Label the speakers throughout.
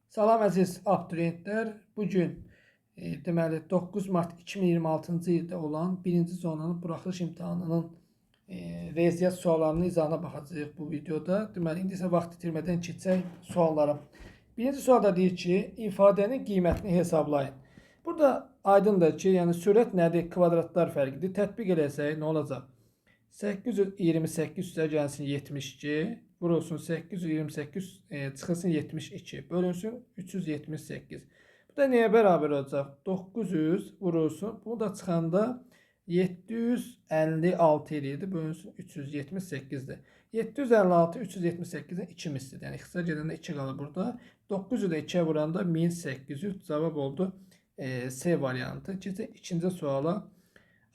Speaker 1: Salam əziz abituriyentlər. Bugün deməli 9 mart 2026-cı ildə olan 1-ci zonanın buraxılış imtahanının riyaziyyat suallarının izahına baxacağıq bu videoda. Deməli indi isə vaxt itirmədən keçək suallara. Birinci sualda deyir ki, ifadənin qiymətini hesablayın. Burada aydındır ki, yəni sürət nədir? Kvadratlar fərqidir. Tətbiq eləsək nə olacaq? 828 üstə gəlsin 72 vurulsun 828 çıxılsın 72 bölünsün 378. Bu da nəyə bərabər olacaq? 900 vurulsun. Bu da çıxanda 756 eləyirdi. Bölünsün 378-dir. 756 378-in 2 mislidir. Yəni ixtisar gedəndə 2 qalır burada. 900-ü də 2-yə vuranda 1800 cavab oldu. C variantı. Keçək ikinci suala.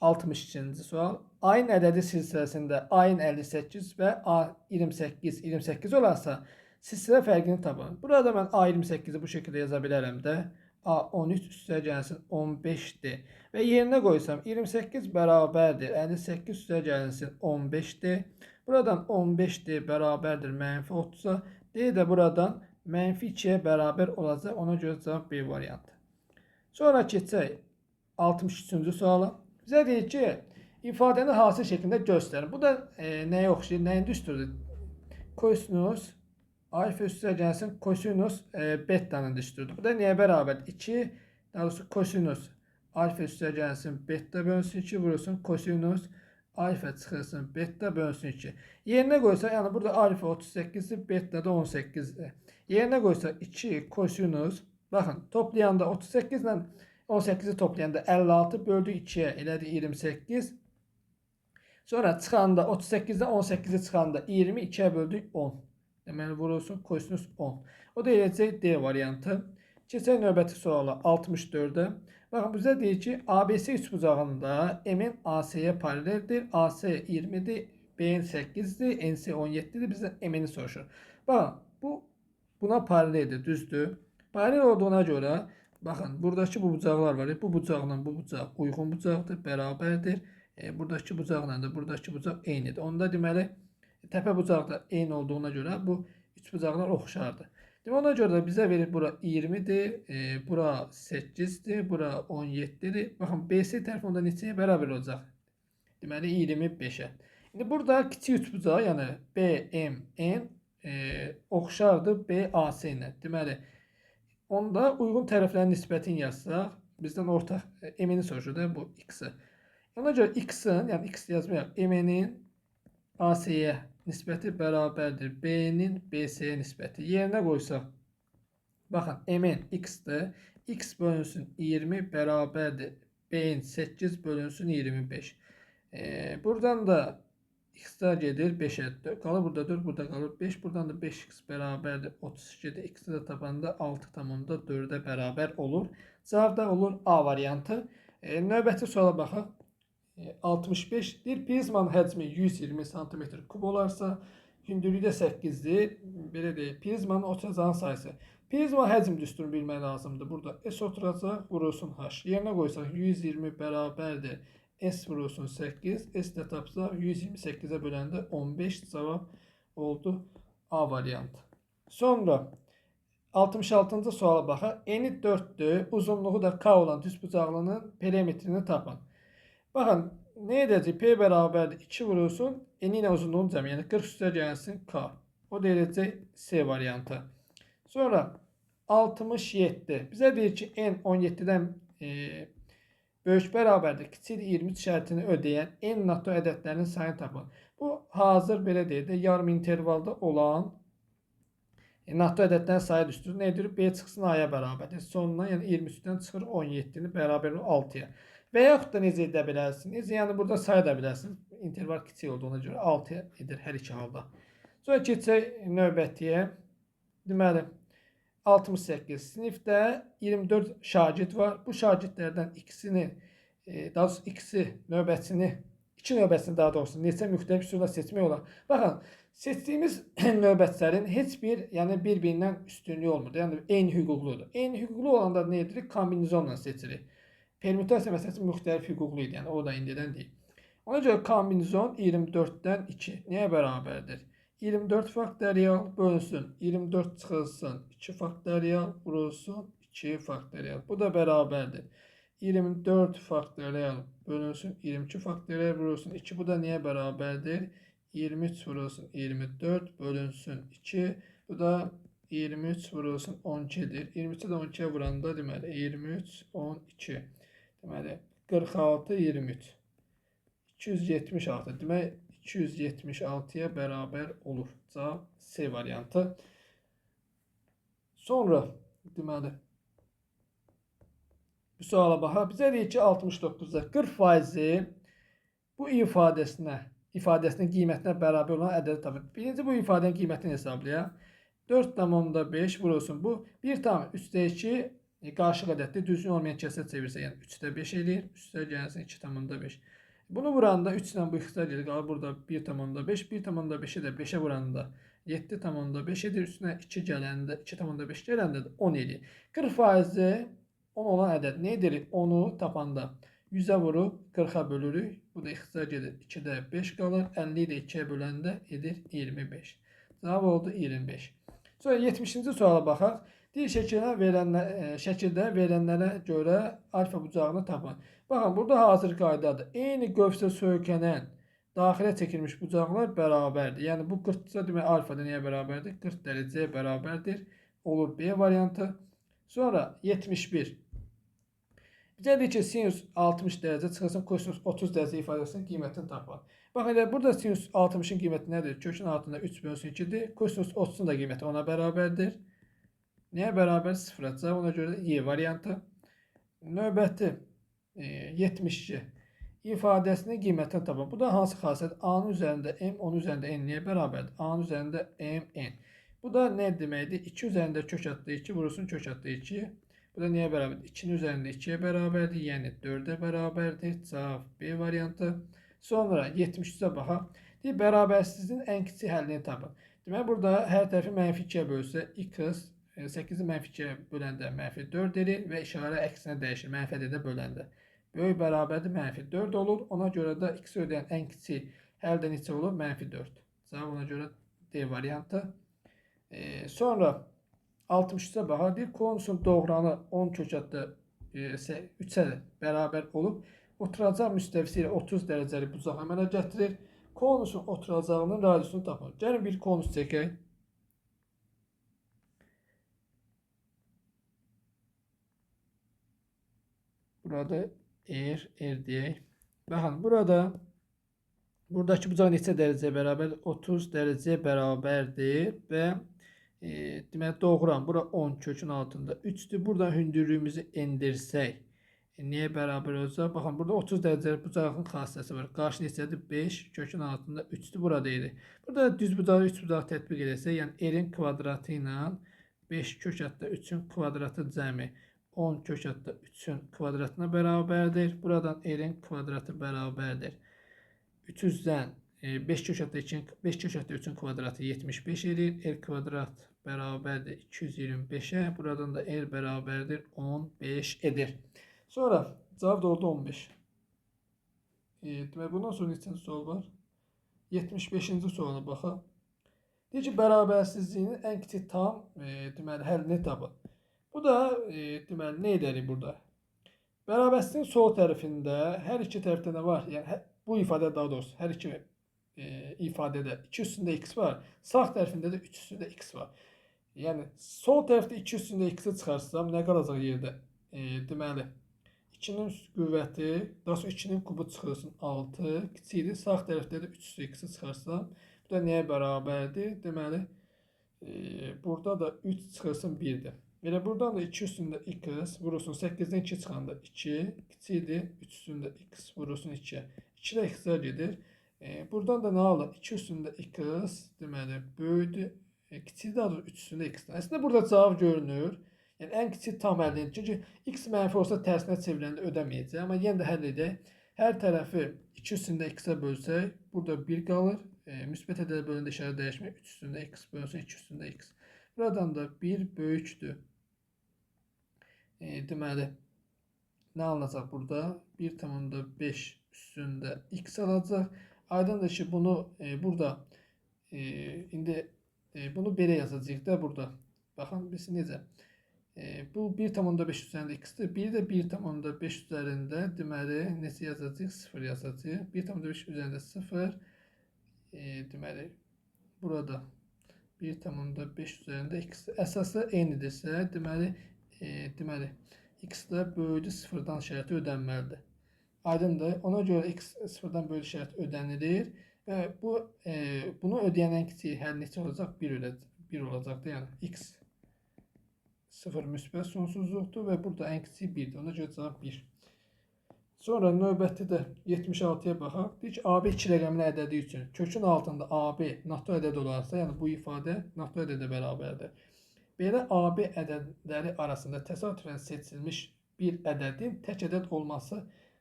Speaker 1: 62-ci sual. Ayın ədədi silsiləsində ayın 58 və A28 olarsa silsilə fərqini tapın. Burada mən A28-i bu şəkildə yaza bilərəm də. A13 üstə gəlsin 15-dir. Və yerinə qoysam 28 bərabərdir. 58 üstə gəlsin 15-dir. Buradan 15-dir bərabərdir mənfi 30-a. D də buradan mənfi 2-yə bərabər olacaq. Ona görə cavab B variantı. Sonra keçək 63-cü suala. Bizə deyir ki, ifadəni hasil şəklində göstərin. Bu da nəyə oxşayır? Nəyin düsturudur? Kosinus alfa üstə gəlsin kosinus betanın düsturudur. Bu da nəyə bərabərdir? 2, daha doğrusu kosinus alfa üstə gəlsin beta bölünsün 2 vurulsun kosinus alfa çıxılsın beta bölünsün 2. Yerinə qoysa, yəni burada alfa 38-dir, beta da 18-dir. Yerinə qoysa 2 kosinus, baxın, toplayanda 38 ilə 18-i toplayanda 56 böldük 2-yə elədi 28. Sonra çıxanda 38-dən 18-i çıxanda 20, 2-yə böldük 10. Deməli vurulsun kosinus 10. O da eləcək D variantı. Keçək növbəti suala 64-də. Baxın bizə deyir ki, ABC üçbucağında M-in AC-yə paraleldir. AC 20-dir, B-in 8-dir, NC 17-dir. Bizdən M-ini soruşur. Baxın buna paraleldir, düzdür. Paralel olduğuna görə baxın, buradakı bu bucaqlar var. Bu bucaqla bu bucaq uyğun bucaqdır, bərabərdir. Buradakı bucaqla da buradakı bucaq eynidir. Onda deməli, təpə bucaq da eyni olduğuna görə bu üç bucaqlar oxşardır. Deməli, ona görə də bizə verir bura 20-dir, bura 8-dir, bura 17-dir. Baxın, BC tərəfi onda neçəyə bərabər olacaq? Deməli, 25-ə. İndi burada kiçik üç bucaq, yəni BMN oxşardır BAC ilə. Deməli, onda uyğun tərəflərin nisbətini yazsaq, bizdən ortaq M-ni soruşur da bu X-i. Ona görə X-in, yəni X yazmayaq, M-nin AC-yə nisbəti bərabərdir B-nin BC-yə nisbəti. Yerinə qoysaq, baxın, M-in X-dir. X bölünsün 20 bərabərdir B-in 8 bölünsün 25. Buradan da X-dar gedir 5'ə. Qalır burada 4, burada qalır 5. Buradan da 5x bərabərdir 32-dir. X-i də tapanda 6,4-ə bərabər olur. Cavab da olur A variantı. Növbəti suala baxaq. 65 deyir, prizmanın həcmi 120 cm3 olarsa, hündürlüyü də 8-dir. Belə deyil, prizmanın oturacağın sayısı. Prizma həcm düsturunu bilmək lazımdır. Burada S oturacaq, vurulsun H. Yerinə qoysaq 120 bərabərdir. S vurulsun 8, S də tapsaq 128-ə böləndə 15 cavab oldu A variantı. Sonra 66-cı suala baxaq. Eni 4-dür, uzunluğu da K olan düzbucaqlının perimetrini tapın. Baxın, nə edəcək? P bərabərdir 2 vurulsun, eni ilə uzunluğun cəmi, yəni 40 üstə gəlsin K. O da eləcək C variantı. Sonra 67. Bizə deyir ki, N 17-dən böyük bərabərdir, kiçik 23 şərtini ödəyən N NATO ədədlərinin sayını tapın. Bu hazır belə deyək də yarım intervalda olan NATO ədədlərin sayı düsturur. Nə edir? B çıxsın A-ya bərabərdir. Sonuna yəni 23-dən çıxır 17-ni bərabər 6-ya. Və yaxud da necə edə bilərsiniz? Yəni burada sayı da bilərsiniz. İnterval kiçik olduğuna görə 6-ya edir hər iki halda. Sonra keçək növbətiyə. Deməli 68. Sinifdə 24 şagird var. Bu şagirdlərdən ikisini, daha doğrusu ikisi növbətçini, iki növbətçini daha doğrusu neçə müxtəlif üsulla seçmək olar. Baxın, seçdiyimiz növbətçilərin heç bir, yəni bir-birindən üstünlüyü olmur. Yəni eyni hüquqludur. Eyni hüquqlu olanda nə edirik? Kombinizonla seçirik. Permütasiya məsələsi müxtəlif hüquqlu idi. Yəni o da indidən deyil. Ona görə kombinizon 24-dən 2 nəyə bərabərdir? 24 faktorial bölünsün 24 çıxılsın 2 faktorial vurulsun 2 faktorial. Bu da bərabərdir. 24 faktorial bölünsün 22 faktorial vurulsun 2. Bu da niyə bərabərdir? 23 vurulsun 24 bölünsün 2. Bu da 23 vurulsun 12'dir. 23'ü də 12'yə vuranda deməli 23 12. Deməli 46 23. 276. Demək 276'ya bərabər olur. Cavab C variantı. Sonra deməli bu suala baxaq. Bizə deyir ki 69'da 40% bu ifadəsinin qiymətinə bərabər olan ədədi tapın. Birinci bu ifadənin qiymətini hesablayaq. 4,5 vurulsun. Bu 1,3'də 2 qarşılıq ədəddir. Düzgün olmayan kəsə çevirsə, yəni 3'də 5 eləyir. Üstə gəlsin 2,5. Bunu vuranda 3 ilə bu ixtisar gedir. Qalır burada 1,5. 1,5'i də 5'ə vuranda 7,5 edir. Üstünə 2 gələndə 2,5 gələndə də 10 eləyir. 40% 10 olan ədəd nə edirik? 10'u tapanda 100'ə vurub 40'a bölürük. Bu da ixtisar gedir. 2'də 5 qalır. 50'yi də 2'yə böləndə edir 25. Cavab oldu 25. Sonra 70-ci suala baxaq. Deyir şəkildə verilənlərə görə alfa bucağını tapın. Baxın, burada hazır qaydadır. Eyni qövsə söykənən daxilə çəkilmiş bucaqlar bərabərdir. Yəni bu 40-ca demək alfa da nəyə bərabərdir? 40 dərəcəyə bərabərdir. Olur B variantı. Sonra 71. Bizə deyir ki, sinus 60 dərəcə çıxılsın, kosinus 30 dərəcə ifadəsinin qiymətini tapın. Baxın, burada sinus 60'ın qiyməti nədir? Kökün altında 3 bölünsün 2'dir. Kosinus 30'un da qiyməti ona bərabərdir. Nəyə bərabər? 0'a. Cavab ona görə Y variantı. Növbəti 72. İfadəsinin qiymətini tapın. Bu da hansı xassət? A-nın üzərində M, onun üzərində N niyə bərabərdir? A-nın üzərində M, N. Bu da nə deməkdir? 2 üzərində kök atdı 2 vurulsun kök atdı 2. Bu da niyə bərabərdir? 2'nin üzərində 2'yə bərabərdir. Yəni 4'ə bərabərdir. Cavab B variantı. Sonra 73'ə baxaq. Deyir, bərabərsizliyin ən kiçik həllini tapın. Demək, burada hər tərəfi mənfi 2'yə bölsə, x 8'i mənfi 2'yə böləndə mənfi 4 edir və işarə əksinə dəyişir. Mənfi ədədə böləndə. Böyük bərabərdir, mənfi 4 olur. Ona görə də x ödəyən ən kiçik həll də neçə olur? Mənfi 4. Cavab ona görə D variantı. Sonra 63'ə baxaq. Deyir, konusun doğranı 10 kök atdı 3'ə bərabər olub. Oturacaq müstəvisi ilə 30 dərəcəli bucaq əmələ gətirir. Konusun oturacağının radiusunu tapın. Gəlin bir konus çəkək. Burada R deyək. Baxın, buradakı bucaq neçə dərəcəyə bərabərdir? 30 dərəcəyə bərabərdir və demək doğrudan bura 10 kökün altında 3'dür. Buradan hündürlüyümüzü endirsək niyə bərabər olacaq? Baxın, burada 30 dərəcəlik bucağın xassəsi var. Qarşı neçədir? 5 kökün altında 3'dür. Burada idi. Burada düz bucağı 3 bucağı tətbiq edəsək, yəni r-in kvadratı ilə 5 kök atda 3'ün kvadratı cəmi 10 kök atda 3'ün kvadratına bərabərdir. Buradan r-in kvadratı bərabərdir. 300'dən 5 kök atda 3'ün kvadratı 75 edir. R kvadrat bərabərdir 225'e. Buradan da r bərabərdir 15 edir. Sonra cavab da oldu 15. Demək, bundan sonra neçənci sual var? 75-ci suala baxaq. Deyir ki, bərabərsizliyinin ən kiçik tam deməli həllini tapın. Bu da deməli nə edərik burada? Bərabərsizliyin sol tərəfində hər iki tərəfdə nə var? Yəni bu ifadə daha doğrusu hər iki ifadədə 2 üstündə x var. Sağ tərəfində də 3 üstündə x var. Yəni sol tərəfdə 2 üstündə x-i çıxarsam nə qalacaq yerdə? Deməli 2'nin qüvvəti, daha sonra 2'nin kubu çıxırsın 6, kiçikdir. Sağ tərəfdə də 3 üstü x-i çıxarsam, bu da nəyə bərabərdir? Deməli, burada da 3 çıxırsın 1'dir. Elə buradan da 2 üstündə x vurursun 8'dən 2 çıxanda 2, kiçikdir. 3 üstündə x vurursun 2'yə. 2 də x-ə gedir. Buradan da nə alır? 2 üstündə x, deməli, böyüdür. Kiçikdir, daha doğrusu 3 üstündə x-dən. Əslində burada cavab görünür. Yəni ən kiçik tam əldə edilir. Çünki x mənfi olsa tərsinə çevriləndə ödəməyəcək. Amma yenə də həll edək. Hər tərəfi 2 üstündə x-ə bölsək, burada 1 qalır. Müsbət ədədə böləndə işarə dəyişmək 3 üstündə x bölsün 2 üstündə x. Buradan da 1 böyükdür. Deməli, nə alınacaq burada? 1,5 üstündə x alacaq. Aydındır ki, bunu burada indi bunu belə yazacağıq da burada. Baxın biz necə. Bu 1,5 üzərində x-dir. Bir də 1,5 üzərində deməli necə yazacağıq? 0 yazacağıq. 1,5 üzərində 0 deməli burada 1,5 üzərində x əsası eynidirsə, deməli x də böyüdü 0-dan şərti ödənməlidir. Aydındır. Ona görə x 0-dan böyük şərt ödənilir və bunu ödəyən ən kiçik həll neçə olacaq? 1 olacaqdır. Yəni x 0 müsbət sonsuzluqdur və burada ən kiçik 1-dir. Ona görə cavab 1. Sonra növbəti də 76-ya baxaq. Deyir ki, AB 2 rəqəmli ədədi üçün kökün altında AB NATO ədəd olarsa, yəni bu ifadə NATO ədədə bərabərdir. Belə AB ədədləri arasında təsadüfən seçilmiş bir ədədin tək ədəd olması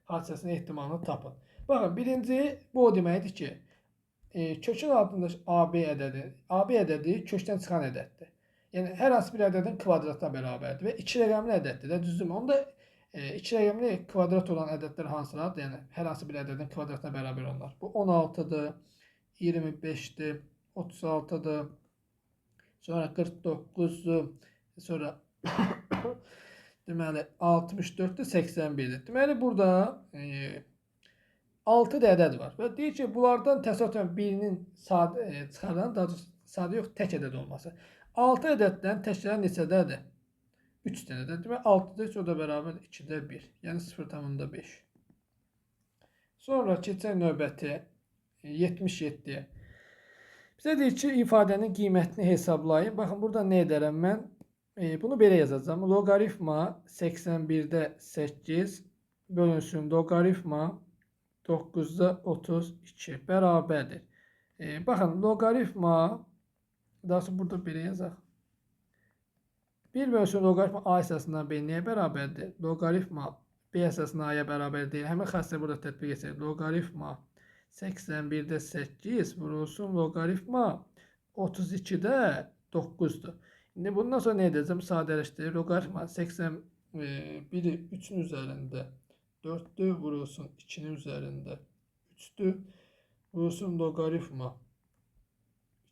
Speaker 1: hadisəsinin ehtimalını tapın. Baxın, birinci bu o deməkdir ki, kökün altında AB ədədi kökdən çıxan ədəddir. Yəni hər hansı bir ədədin kvadratına bərabərdir və 2 rəqəmli ədəddir də, düzdürmü? Onda 2 rəqəmli kvadrat olan ədədlər hansılardır? Yəni hər hansı bir ədədin kvadratına bərabər onlar. Bu 16-dır, 25-dir, 36-dır, sonra 49-dur, sonra deməli 64-dür, 81-dir. Deməli burada 6 ədəd var və deyir ki, bunlardan təsadüfən birinin çıxarılan, daha doğrusu sadə yox, tək ədəd olması. 6 ədəddən təkləri neçədədir? 3 dənədir. Demək 6-da 3, o da bərabər 2-də 1. Yəni 0,5. Sonra keçək növbəti 77-yə. Bizə deyir ki, ifadənin qiymətini hesablayın. Baxın, burada nə edərəm mən? Bunu belə yazacağım. Loqaritma 81-də 8 bölünsün loqaritma 9-da 32 bərabərdir. Baxın, loqaritma, daha sonra burada belə yazaq. 1 bölünsün loqaritma A əsasından B nəyə bərabərdir? Loqaritma B əsasından A-ya bərabər deyil. Həmin xassəyə burada tətbiq etsək. Loqaritma 81-də 8 vurulsun loqaritma 32-də 9-dur. İndi bundan sonra nə edəcəm? Sadələşdirir. Loqaritma 81-i 3-ün üzərində 4'dür, vurulsun 2'nin üzərində 3'dür, vurulsun loqaritma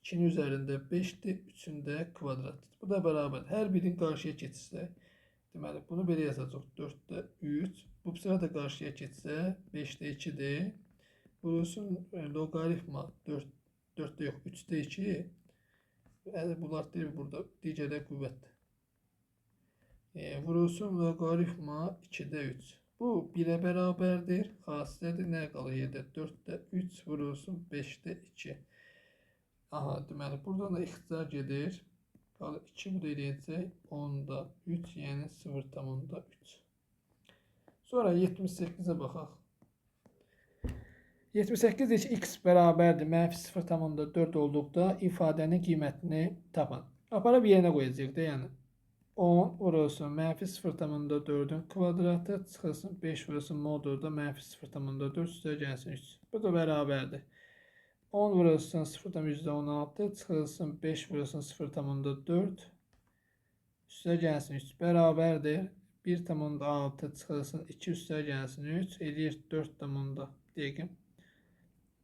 Speaker 1: 2'nin üzərində 5'dir, 3'ün də kvadratdır. Bu da bərabər. Hər birini qarşıya keçirsək, deməli bunu belə yazacaq. 4'də 3, bu sıra da qarşıya keçsə 5'də 2'dir, vurulsun loqaritma 4'də yox 3'də 2, bunlar deyil burada, digərdə qüvvətdir. Vurulsun loqaritma 2'də 3. Bu 1'ə bərabərdir. Xassədir. Nə qalır yerdə? 4'də 3 vurulsun 5'də 2. Aha, deməli buradan da ixtisar gedir. Qalır 2 bu da eləyəcək. 10'da 3, yəni 0,3. Sonra 78'ə baxaq. 78 deyir ki, x bərabərdir. -0,4 olduqda ifadənin qiymətini tapın. Aparıb yerinə qoyacaq da, yəni 10 vurulsun -0,4'ün kvadratı çıxılsın 5 vurulsun modulda -0,4 üstə gəlsin 3. Bu da bərabərdir. 10 vurulsun 0,16 çıxılsın 5 vurulsun 0,4 üstə gəlsin 3. Bərabərdir. 1,6 çıxılsın 2 üstə gəlsin 3. Eləyir 4,6 deyək.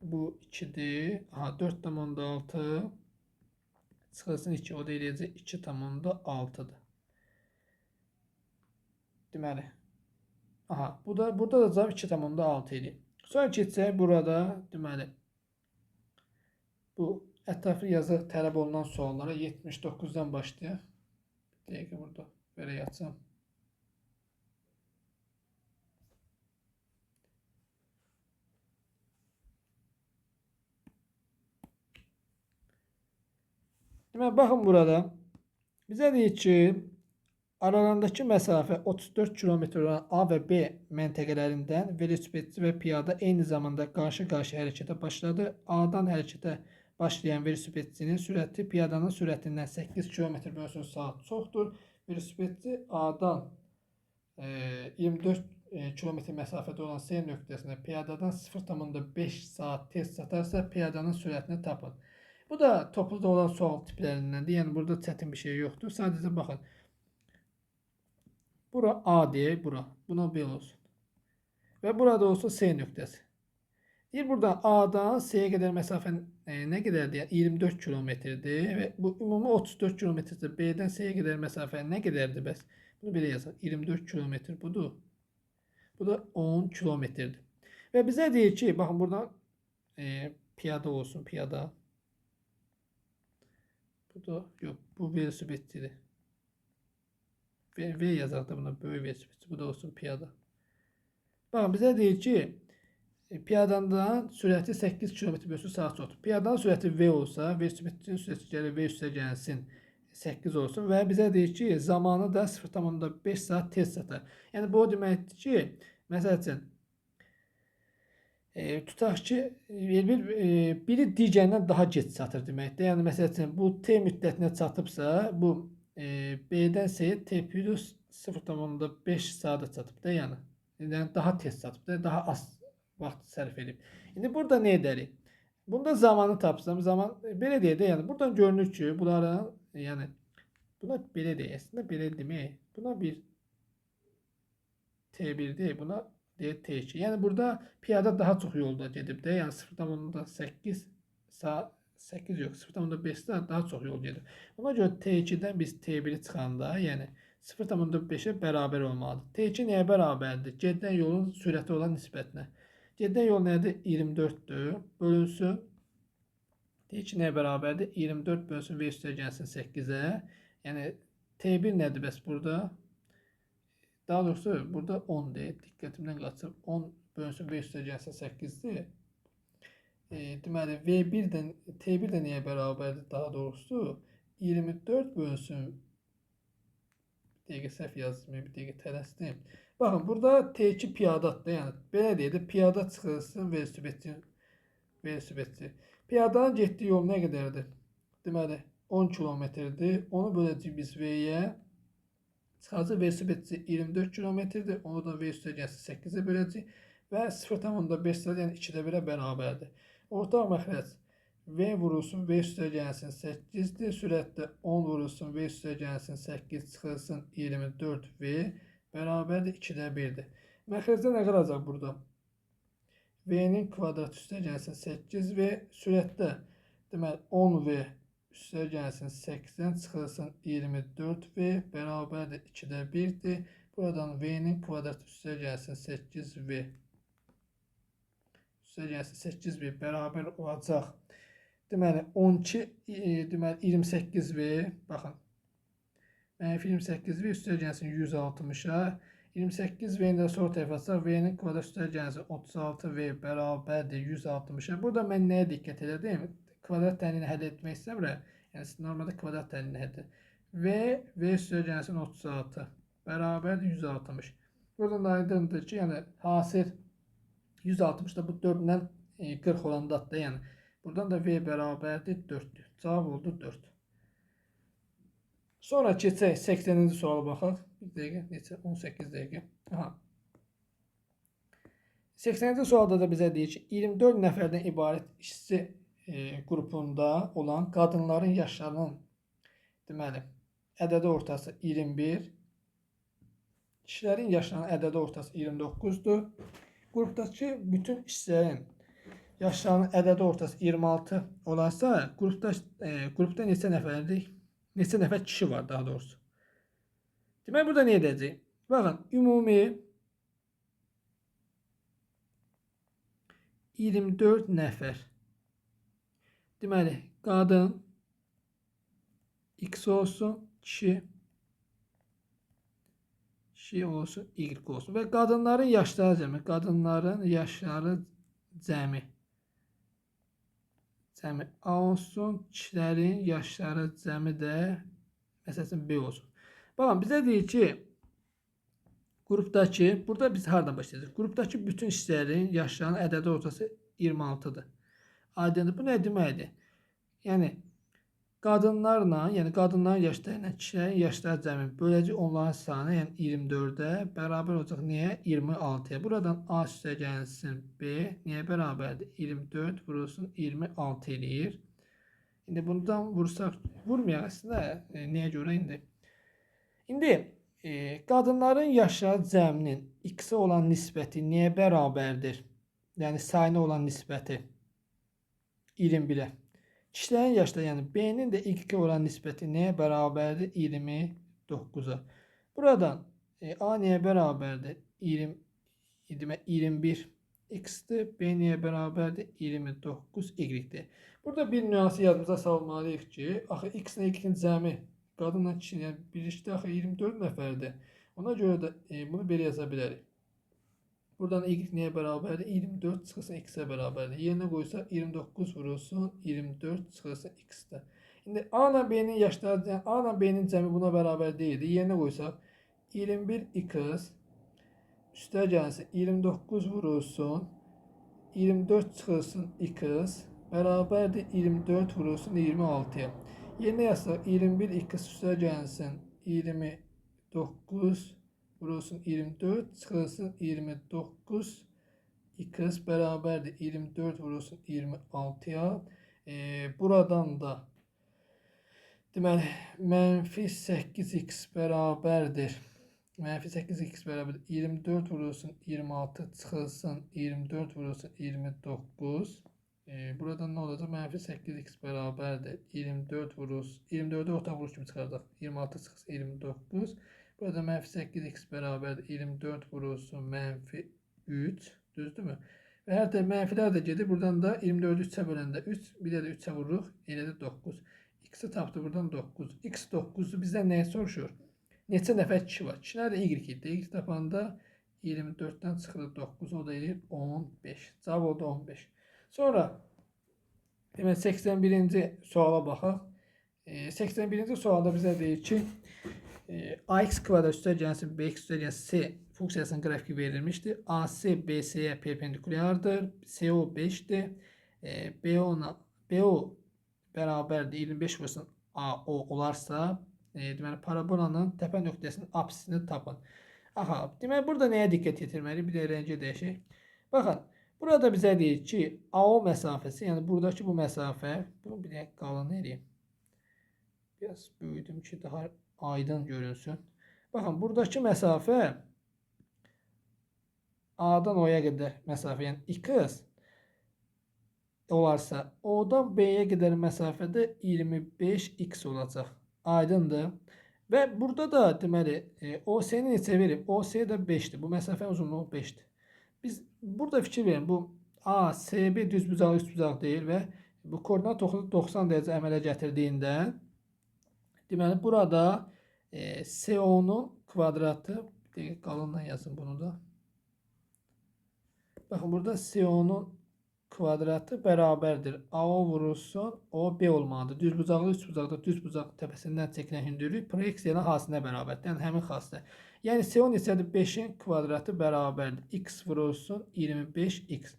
Speaker 1: Bu 2'dir. Aha, 4,6 çıxılsın 2. O da eləyəcək 2,6'dır. Deməli. Aha, burada da cavab 2,6 edir. Sonra keçsək burada, deməli, bu ətraflı yazı tələb olunan suallara 79'dan başlayaq. Bir dəqiqə burada belə yatsam. Deməli, baxın burada. Bizə deyir ki, aralarındakı məsafə 34 kilometr olan A və B məntəqələrindən velosipedçi və piyada eyni zamanda qarşı-qarşıya hərəkətə başladı. A'dan hərəkətə başlayan velosipedçinin sürəti piyadanın sürətindən 8 km/saat çoxdur. Velosipedçi A'dan 24 kilometr məsafədə olan C nöqtəsinə piyadadan 0,5 saat tez çatarsa piyadanın sürətini tapın. Bu da topluda olan sual tiplərindəndir. Yəni burada çətin bir şey yoxdur. Sadəcə baxın. Bura A deyək, bura. Buna B olsun. Və burada olsun C nöqtəsi. Deyir buradan A'dan C'ye qədər məsafə nə qədərdir? Yəni 24 kilometrdir və bu ümumi 34 kilometrdir. B'dən C'ye qədər məsafə nə qədərdir bəs? Bunu belə yazaq. 24 kilometr budur. Bu da 10 kilometrdir. Və bizə deyir ki, baxın buradan piyada olsun, piyada. Bu da yox, bu velosipedçidir. V yazaq da buna böyük velosipedçi. Bu da olsun piyada. Baxın bizə deyir ki, piyadanın sürəti 8 km/saat olsun. Piyadanın sürəti V olsa, velosipedçinin sürəti gəlir V üstə gəlsin 8 olsun və bizə deyir ki, zamanı da 0,5 saat tez çatar. Yəni bu o deməkdir ki, məsəl üçün tutaq ki, biri digərindən daha gec çatır deməkdir. Yəni məsəl üçün bu T müddətinə çatıbsa, bu B'dən C T plus 0,5 saata çatıb da, yəni daha tez çatıb da, daha az vaxt sərf edib. İndi burada nə edərik? Bunda zamanı tapsam, zaman belə deyək də, yəni buradan görünür ki, bunların, yəni buna belə deyək, əslində belə demək, buna bir T1-dir, buna deyək T2. Yəni burada piyada daha çox yolda gedib də, yəni 0,8 saat 8 yox, 0,5 saat daha çox yol gedir. Ona görə T2-dən biz T1-i çıxanda, yəni 0,5-ə bərabər olmalıdır. T2 nəyə bərabərdir? Gedən yolun sürəti olan nisbətinə. Gedən yol nədir? 24-dür. Bölünsün. T2 nəyə bərabərdir? 24 bölünsün V üstə gəlsin 8-ə. Yəni T1 nədir bəs burada? Daha doğrusu burada 10-dir. Diqqətimdən qaçıb 10 bölünsün V üstə gəlsin 8-dir. Deməli V1-dən T1 də nəyə bərabərdir? Daha doğrusu 24 bölünsün, bir dəqiqə səhv yazdım, bir dəqiqə tələsdim. Baxın, burada T2 piyadadır. Yəni belə deyək də, piyada çıxılsın velosipedçi. Piyadanın getdiyi yol nə qədərdir? Deməli 10 kilometrdir. Onu böləcəyik biz V-yə. Çıxacaq velosipedçi 24 kilometrdir. Onu da V üstə gəlsin 8-ə böləcəyik və 0,5 saat, yəni 2-də 1-ə bərabərdir. Ortaq məxrəc V vurulsun V üstə gəlsin 8-dir. Sürətdə 10 vurulsun V üstə gəlsin 8 çıxılsın 24 V bərabərdir 2-də 1-dir. Məxrəcdə nə qalacaq burada? V-nin kvadrat üstə gəlsin 8 V, sürətdə deməli 10 V üstə gəlsin 8-dən çıxılsın 24 V bərabərdir 2-də 1-dir. Buradan V-nin kvadrat üstə gəlsin 8 V üstə gəlsin 8 V bərabər olacaq. Deməli 12, deməli 28 V, baxın. Mənfi 28 V üstə gəlsin 160-a. 28 V-ni də sol tərəfə açsaq, V-nin kvadrat üstə gəlsin 36 V bərabərdir 160-a. Burada mən nəyə diqqət edirəm? Kvadrat tənliyini həll etmək istəmirəm. Yəni normalda kvadrat tənliyini həll edir. V üstə gəlsin 36 bərabərdir 160. Buradan da aydındır ki, yəni hasil 160 da bu 4-dən 40 olandadır da, yəni. Buradan da V bərabərdir 4-dür. Cavab oldu 4. Sonra keçək 80-ci suala baxaq. Bir dəqiqə, neçə? 18 dəqiqə. Aha. 80-ci sualda da bizə deyir ki, 24 nəfərdən ibarət işçi qrupunda olan qadınların yaşlarının deməli ədədi ortası 21, kişilərin yaşlarının ədədi ortası 29-dur. Qrupdakı bütün işçilərin yaşlarının ədədi ortası 26 olarsa, qrupda neçə nəfərdir? Neçə nəfər kişi var daha doğrusu. Deməli, burada nə edəcək? Baxın, ümumi 24 nəfər. Deməli, qadın X olsun, kişi olsun, Y olsun. Və qadınların yaşları cəmi. Qadınların yaşları cəmi. Cəmi A olsun, kişilərin yaşları cəmi də məsələn B olsun. Baxın, bizə deyir ki, qrupdakı, burada biz hardan başlayacağıq? Qrupdakı bütün işçilərin yaşlarının ədədi ortası 26-dır. Aydındır. Bu nə deməkdir? Yəni, qadınlarla, yəni qadınların yaşları ilə kişilərin yaşları cəmi böləcək onların sayını, yəni 24-ə bərabər olacaq. Niyə? 26-ya. Buradan A üstə gəlsin B. Niyə bərabərdir? 24 vurulsun 26 eləyir. İndi bundan vursaq, vurmayaq əslində. Niyə görə indi? İndi qadınların yaşları cəminin X-ə olan nisbəti niyə bərabərdir? yəni sayına olan nisbəti 21'e. Kişilərin yaşda, yəni B-nin də Y2 olan nisbəti nəyə bərabərdir? 29'a. Buradan A nəyə bərabərdir? 21 X-dir. B nəyə bərabərdir? 29 Y-dir. Burada bir nüansı yadımıza salmalıyıq ki, axı X ilə Y-nin cəmi qadınla kişinin, yəni birlikdə axı 24 nəfərdir. Ona görə də bunu belə yaza bilərik. Buradan y neye beraberdir? 24 çıxılsın x-ə bərabərdir. Yerinə qoysa 29 vurulsun 24 çıxılsın x-də. İndi A ilə B-nin yaşları, yəni A ilə B-nin cəmi buna bərabər deyildi. Yerinə qoysaq 21 x üstə gəlsin 29 vurulsun 24 çıxılsın x bərabərdir 24 vurulsun 26-ya. Yerinə yazsaq 21 x üstə gəlsin 29 vurulsun 24 çıxılsın 29 x bərabərdir 24 vurulsun 26'ya. Buradan da deməli mənfi 8x bərabərdir. Mənfi 8x bərabərdir 24 vurulsun 26 çıxılsın 24 vurulsun 29. Buradan ne olacaq? Mənfi 8x bərabərdir 24 vurulsun 24'ü orta vuruş kimi çıxardaq. 26 çıxılsın 29. Burada mənfi 8x bərabərdir 24 vurulsun mənfi 3. Düzdürmü? Və hər tərəf mənfilər də gedir. Buradan da 24'ü 3'ə böləndə 3. Bir də 3'ə vururuq. Elə də 9. X-i tapdı buradan 9. X 9'u bizdən nəyə soruşur? Neçə nəfər kişi var? Kişilər də Y idi. Y tapanda 24'dən çıxılır 9. O da eləyir 15. Cavab oldu 15. Sonra demək 81-ci suala baxaq. 81-ci sualda bizə deyir ki, ax kvadrat üstə gəlsin bx üstə gəlsin c funksiyasının qrafiki verilmişdir. AC BC-yə perpendikulyardır. CO 5'dir. BO bərabərdir 25 vursun AO olarsa, deməli parabolanın təpə nöqtəsinin apsisini tapın. Aha, deməli burada nəyə diqqət yetirməliyik? Bir də rəngi dəyişək. Baxın, burada bizə deyir ki, AO məsafəsi, yəni buradakı bu məsafə, bunu bir də qalın eləyim. Biraz büyüdüm ki daha aydın görünsün. Bakın buradaki məsafə A'dan O'ya qədər məsafə, yəni x olarsa O'dan B'yə qədər məsafədə 25x olacaq. Aydındır. Və burada da deməli OC-ni neçə verib? OC də 5'dir. Bu məsafənin uzunluğu 5'dir. Biz burada fikir verin. Bu A, CB düzbucaq, üçbucaq deyil və bu koordinat oxudu 90 dərəcə əmələ gətirdiyində deməli burada CO-nun kvadratı, qalınla yazın bunu da. Bakın burada CO-nun kvadratı bərabərdir. AO vurulsun, O B olmalıdır. Düzbucaqlı üçbucaqda düzbucaq təpəsindən çəkilən hündürlük proyeksiyanın hasinə bərabərdir. Yəni həmin xassəyə. Yəni CO neçədir? 5'in kvadratı bərabərdir. X vurulsun 25x.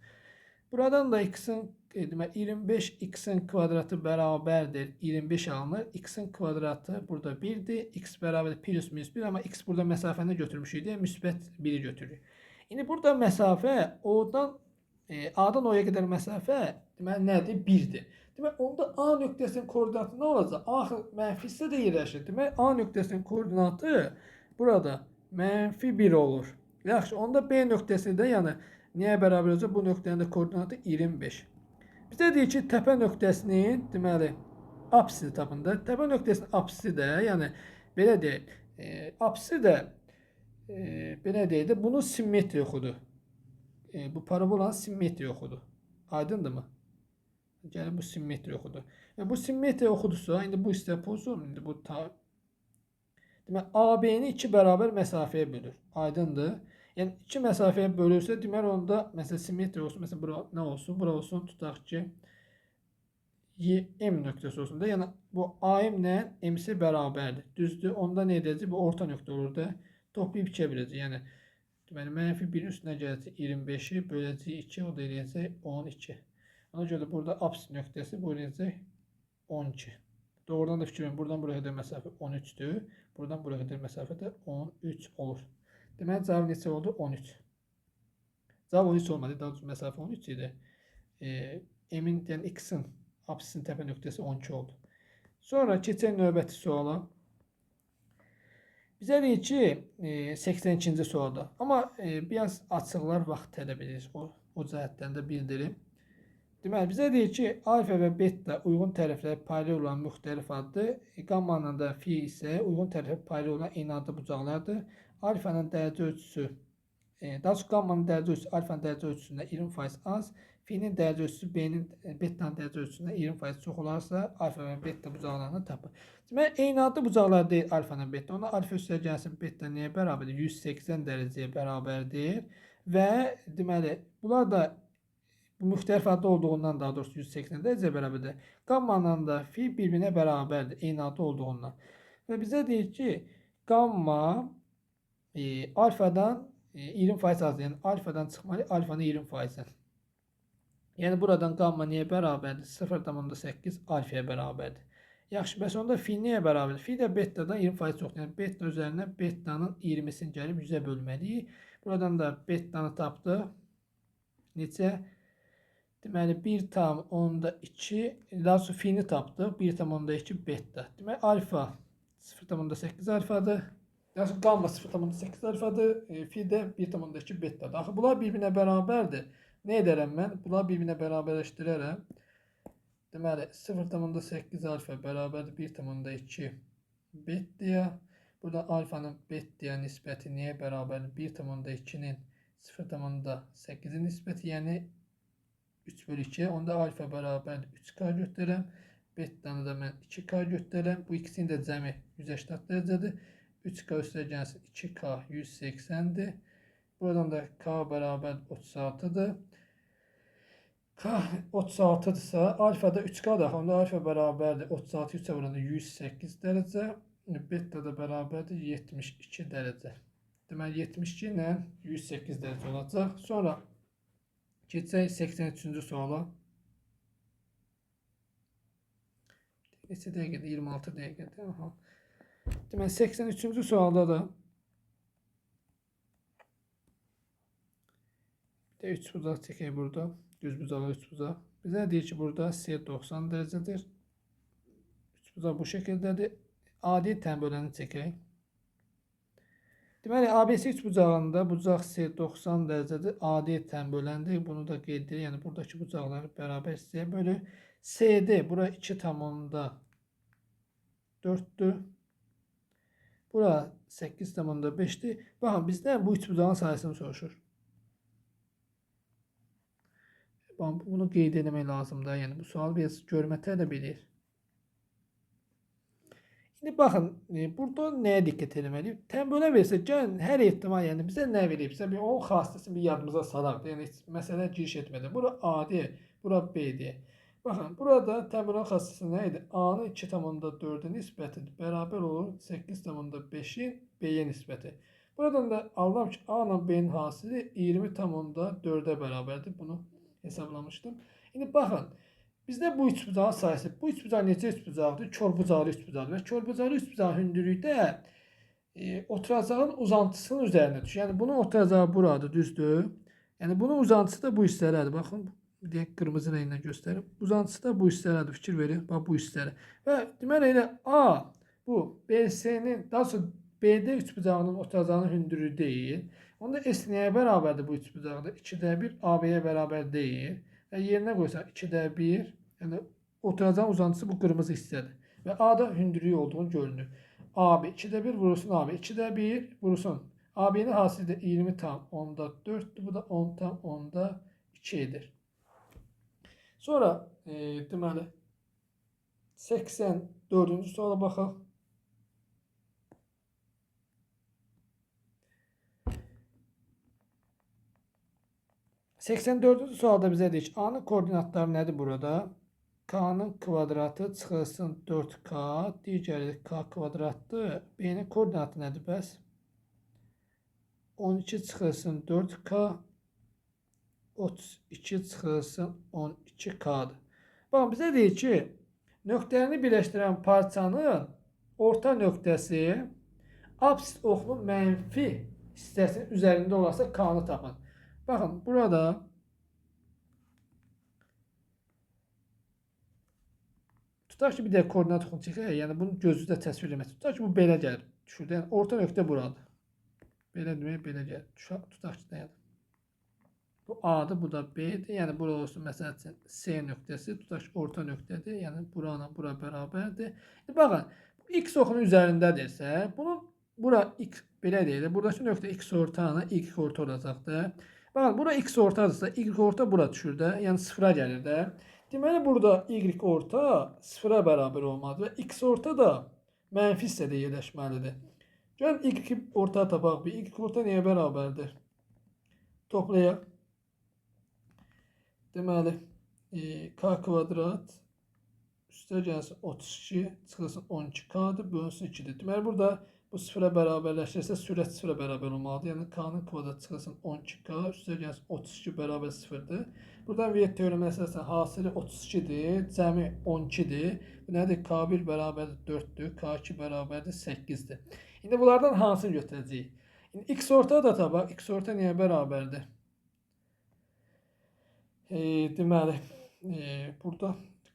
Speaker 1: Buradan da x'in 25x'in kvadratı bərabərdir 25 alınır. X'in kvadratı burada 1'dir. X bərabərdir plus minus 1, amma x burada məsafəni götürmüşük deyə müsbət 1'i götürürük. İndi burada məsafə A'dan O'ya qədər məsafə deməli nədir? 1'dir. Demək onda A nöqtəsinin koordinatı nə olacaq? A mənfi hissədə yerləşir. Demək A nöqtəsinin koordinatı burada mənfi 1 olur. Yaxşı, onda B nöqtəsində yəni nəyə bərabər olacaq? Bu nöqtənin də koordinatı 25. Bizə deyir ki, təpə nöqtəsinin deməli apsisi tapın da. Təpə nöqtəsinin apsisi də, yəni belə deyək, apsisi də belə deyək də bunun simmetri oxudur. Bu parabolanın simmetri oxudur. Aydındırmı? Yəni bu simmetri oxudur. Və bu simmetri oxudursa, indi bu istə pozulur. İndi bu demək AB-ni 2 bərabər məsafəyə bölür. Aydındır? Yəni 2 məsafəyə bölürsə, deməli onda məsələn simmetri olsun. Məsələn bura nə olsun? Bura olsun, tutaq ki M nöqtəsi olsun da. Yəni bu AM ilə MC bərabərdir. Düzdür? Onda nə edəcək? Bu orta nöqtə olur da. Toplayıb 2'ye böləcək. Yəni deməli mənfi 1'in üstünə gələcək 25'i böləcək 2, o da eləyəcək 12. Ona görə də burada apsis nöqtəsi bu eləyəcək 12. Doğrudan da fikir verin. Buradan buraya qədər məsafə 13'dür. Buradan buraya qədər məsafə də 13 olur. Deməli cavab neçə oldu? 13. Cavab 13 olmadı. Daha doğrusu məsafə 13 idi. M-in, yəni X-in apsisin təpə nöqtəsi 12 oldu. Sonra keçək növbəti suala. Bizə deyir ki, 82-ci sualda. Amma biraz açıqlar vaxt tələb edir. o cəhətdən də bildirim. Deməli, bizə deyir ki, alfa və beta uyğun tərəfləri paralel olan müxtəlif addır. Qamma ilə də fi isə uyğun tərəfləri paralel olan eyni adlı bucaqlardır. Alfanın dərəcə ölçüsü, daha doğrusu qammanın dərəcə ölçüsü alfanın dərəcə ölçüsündən 20% az, fi'nin dərəcə ölçüsü betanın dərəcə ölçüsündən 20% çox olarsa, alfa və beta bucaqlarını tapır. Deməli, eyni adlı bucaqlar deyil alfa və beta. Ona alfa üstəgəlsin beta nəyə bərabərdir? 180 dərəcəyə bərabərdir. Və deməli, bunlar da müxtəlif adda olduğundan, daha doğrusu 180 dərəcəyə bərabərdir. Qamma da fi bir-birinə bərabərdir, eyni adda olduğundan. Və bizə deyir ki, qamma alfadan 20% azdır. Yəni alfadan çıxmalı, alfanın 20%. Yəni buradan qamma nəyə bərabərdir? 0,8 alfaya bərabərdir. Yaxşı, bəs onda fi nəyə bərabərdir? Fi də betadan 20% çoxdur. Yəni beta üzərinə betanın 20-sini gəlib 100-ə bölməliyik. Buradan da betanı tapdıq. Neçə? Deməli 1,2, daha sonra fi'ni tapdıq. 1,2 beta. Deməli alfa 0,8 alfadır. Daha sonra qamma 0,8 alfadır. Fi də 1,2 betadır. Axı bunlar bir-birinə bərabərdir. Nə edərəm mən? Bunlar bir-birinə bərabərləşdirərəm. Deməli 0,8 alfa bərabərdir 1,2 betaya. Burada alfanın betaya nisbəti nəyə bərabərdir? 1,2-nin 0,8-in nisbəti, yəni 3/2. Onda alfa bərabərdir 3k götürürəm. Betanı da mən 2k götürürəm. Bu ikisinin də cəmi 180 dərəcədir. 3k üstəgəlsin 2k 180-dir. Buradan da k bərabər 36-dır. K 36-dırsa, alfa da 3k-dır. Onda alfa bərabərdir 36, 3-ə vuranda 108 dərəcə. Beta da bərabərdir 72 dərəcə. Deməli 72 ilə 108 dərəcə olacaq. Sonra keçək 83-cü suala. Neçə dəqiqədir? 26 dəqiqədir. Aha. Deməli 83-cü sualda da bir də 3 bucaq çəkək burada. Düz bucağa 3 bucaq. Bizə deyir ki, burada C 90 dərəcədir. 3 bucaq bu şəkildədir. Adi tənböləni çəkək. Deməli, ABC 3 bucağında bucaq C 90 dərəcədir. Adi tənböləndir. Bunu da qeyd edir. Yəni, buradakı bucaqları bərabər hissəyə bölür. CD, bura 2,4-dür. Bura 8,5-dir. Baxın, bizdən bu 3 bucağın sayısını soruşur. Bunu qeyd etmək lazımdır. Yəni, bu sual biraz görmətə də bilir. İndi baxın, burada nəyə diqqət etməliyik? Tənbələ versə, gəlin, hər ehtimal, yəni bizə nə veribsə, onun xassəsini bir yadımıza salaq. Yəni, məsələ giriş etmədən. Bura A-dir, bura B-dir. Baxın, burada tənbələ xassəsi nə idi? A-nın 2,4-ün nisbətidir. Bərabər olur 8,5-in B-yə nisbəti. Buradan da alıram ki, A ilə B-nin hasili 20,4-ə bərabərdir. Bunu hesablamışdım. İndi baxın. Bizdə bu 3 bucağın sayısı, bu 3 bucaq necə 3 bucaqdır? Körbucaqlı 3 bucaqdır. Və körbucaqlı 3 bucağın hündürlükdə oturacağın uzantısının üzərinə düşür. Yəni bunun oturacağı buradır, düzdür? Yəni bunun uzantısı da bu hissələrdir. Baxın, bir deyək qırmızı rənglə göstərim. Uzantısı da bu hissələrdir. Fikir verin. Bax bu hissələr. Və deməli elə A bu BC-nin, daha sonra BD 3 bucağının oturacağının hündürlüyü deyil. Onda S nəyə bərabərdir bu 3 bucaqda? 2/1 AB-yə bərabər deyil. Və yerinə qoysan 2/1, yəni oturacağın uzantısı bu qırmızı hissədir. Və A-da hündürlüyü olduğunu görünür. AB 2/1 vurulsun AB. 2/1 vurulsun. AB-nin hasili də 20,4-dür. Bu da 10,2-dir. Sonra deməli 84-cü suala baxaq. ...84-cü sualda bizə deyir ki, A-nın koordinatları nədir burada? K-nın kvadratı çıxılsın 4K, digəri K kvadratdır. B-nin koordinatı nədir bəs? 12 çıxılsın 4K, 32 çıxılsın 12K-dır. Baxın, bizə deyir ki, nöqtələrini birləşdirən parçanın orta nöqtəsi apsis oxunun mənfi hissəsinin üzərində olarsa K-nı tapın. Baxın, burada tutaq ki, bir də koordinat oxunu çəkək, yəni bunu gözünüzdə təsvir etmək. Tutaq ki, bu belə gəlir. Düşür, yəni orta nöqtə buradır. Belə demək, belə gəlir. Tutaq ki, dayanır. Bu A'dır, bu da B'dir. Yəni bura olsun məsəl üçün C nöqtəsi, tutaq ki, orta nöqtədir. Yəni buranla bura bərabərdir. Baxın, x oxunun üzərindədirsə, bunun bura x belə deyilir. Buradakı nöqtə x ortağına y orta olacaqdır. Baxın, bura x ortadırsa, y orta bura düşür də, yəni sıfıra gəlir də. Deməli, burada y orta sıfıra bərabər olmalıdır və x orta da mənfi hissədə yerləşməlidir. Gəlin y orta tapaq. Y orta nəyə bərabərdir? Toplayaq. Deməli, k kvadrat üstə gəlsin 32 çıxılsın 12k'dır, bölünsün 2'dir. Deməli, burada bu sıfıra bərabərləşirsə sürət sıfıra bərabər olmalıdır. Yəni k'nın kvadrat çıxılsın 12k üstə gəlsin 32 bərabər sıfırdır. Buradan Viet teoremi əsasən hasili 32'dir, cəmi 12'dir. Bu nədir? K1 bərabərdir 4'dür, K2 bərabərdir 8'dir. İndi bunlardan hansını götürəcəyik? İndi x orta da tapaq. X orta nəyə bərabərdir? Deməli, burada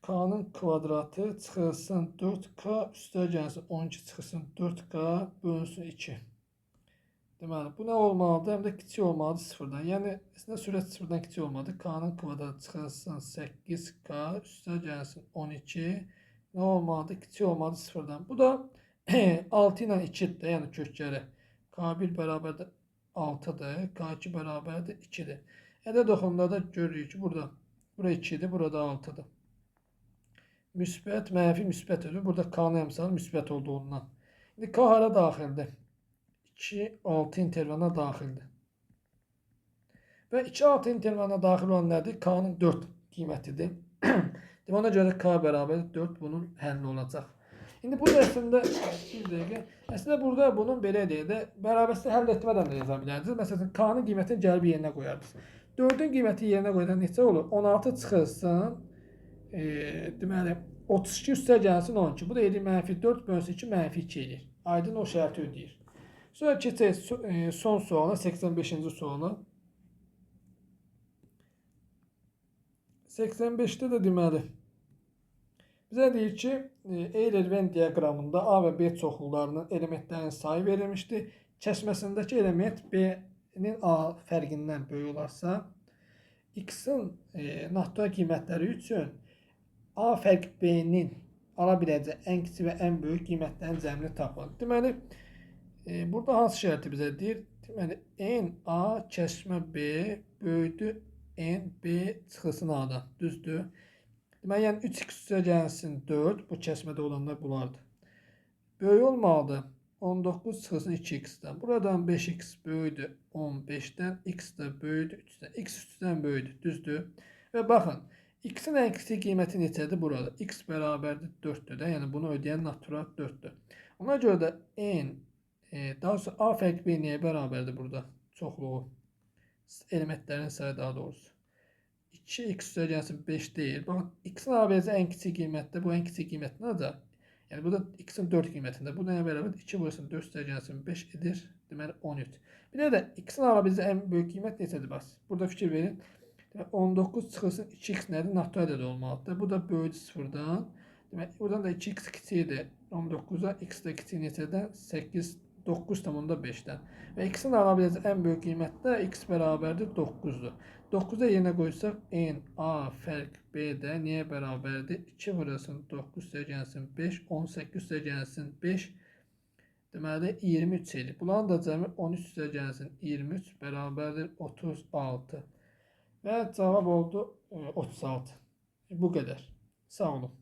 Speaker 1: k'nın kvadratı çıxılsın 4k üstə gəlsin 12 çıxılsın 4k bölünsün 2. Deməli, bu nə olmalıdır? Həm də kiçik olmalıdır sıfırdan. Yəni, əslində sürət sıfırdan kiçik olmalıdır. K'nın kvadratı çıxılsın 8k üstə gəlsin 12. Nə olmalıdır? Kiçik olmalıdır sıfırdan. Bu da 6 ilə 2'dir. Yəni kökləri. K1 bərabərdir 6'dır. K2 bərabərdir 2'dir. Ədəd oxununda da görürük ki, burada 2'dir, burada 6'dır. Müsbət, mənfi müsbət olur. Burada k'nın əmsalı müsbət olduğundan. İndi k hara daxildir? 2, 6 intervalına daxildir. Və 2, 6 intervalına daxil olan nədir? K'nın 4 qiymətidir. Demək, ona görə k bərabər 4 bunun həlli olacaq. İndi burada əslində bir dəqiqə. Əslində burada bunun belə deyək də bərabərsiz həll etmədən də yaza bilərsiniz. Məsələn, k'nın qiymətini gəlib yerinə qoyardınız. 4'ün qiyməti yerinə qoydan neçə olur? 16 çıxılsın. Deməli 32 üstə gəlsin 12. Bu da edir mənfi 4 bölünsün 2 mənfi 2 edir. Aydın o şərti ödəyir. Sonra keçək son suala, 85-ci suala. 85'te də deməli bizə deyir ki, Euler-Venn diaqramında A və B çoxluqlarının elementlərinin sayı verilmişdir. Kəsməsindəki element B-nin A fərqindən böyük olarsa, X-in natural qiymətləri üçün A fərq B-nin ala biləcəyi ən kiçik və ən böyük qiymətlərin cəmini tapın. Deməli, burada hansı şərti bizə deyir? Deməli, n A kəsmə B böyüdür n B çıxılsın A-dan. Düzdür? Deməli, yəni 3x üstə gəlsin 4. Bu kəsmədə olanlar bunlardır. Böyük olmalıdır. 19 çıxılsın 2x-dən. Buradan 5x böyüdür 15'dən. X də böyüdür 3'dən. X 3'dən böyüdür. Düzdür? Və baxın. X-in ən kiçik qiyməti neçədir burada? X bərabərdir 4'dür də. Yəni bunu ödəyən natural 4'dür. Ona görə də n daha doğrusu A fərq B nəyə bərabərdir burada? Çoxluğu. Elementlərin sayı daha doğrusu. 2x üstə gəlsin 5 deyil. Baxın, x-in ABC ən kiçik qiymətdə. Bu ən kiçik qiymət nədir? Yəni, bu da x-in 4 qiymətində. Bu nəyə bərabər? 2 vursun 4 üstə gəlsin 5 edir. Deməli, 13. Bir də x-in ABC ən böyük qiymət neçədir? Bax, burada fikir verin. 19 çıxılsın 2x nədir? Natural ədəd olmalıdır. Bu da böyüdür 0-dan. Deməli, buradan da 2x kiçikdir 19'a. X də kiçik neçədən? 8, 9,5'dən. Və x-in ala biləcəyi ən böyük qiymət də x bərabərdir 9'dur. 9'da yerinə qoysaq n A fərq B də nəyə bərabərdir? 2 vurasın 9 üstə gəlsin 5, 18 üstə gəlsin 5. Deməli 23 edir. Bunların da cəmi 13 üstə gəlsin 23 bərabərdir 36. Və cavab oldu 36. Bu qədər. Sağ olun.